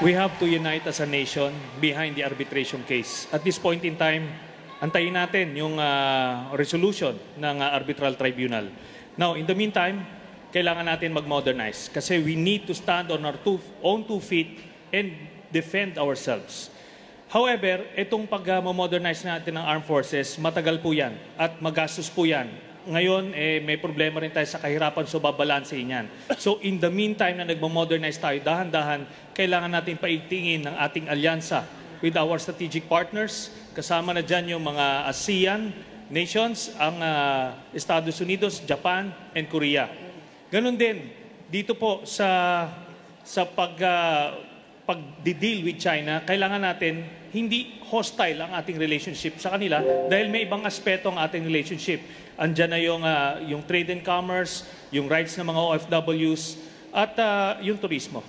We have to unite as a nation behind the arbitration case. At this point in time, antayin natin yung resolution ng arbitral tribunal. Now, in the meantime, kailangan natin mag-modernize kasi we need to stand on our own two feet and defend ourselves. However, itong pag-modernize natin ng armed forces, matagal po yan at magastos po yan. Ngayon, may problema rin tayo sa kahirapan, so babalansehin yan. So in the meantime na nagmo-modernize tayo, dahan-dahan, kailangan natin paigtingin ng ating alyansa with our strategic partners. Kasama na dyan yung mga ASEAN nations, ang Estados Unidos, Japan, and Korea. Ganon din, dito po sa pag-deal with China, kailangan natin hindi hostile ang ating relationship sa kanila dahil may ibang aspeto ang ating relationship. Andyan na yung trade and commerce, yung rights ng mga OFWs, at yung turismo.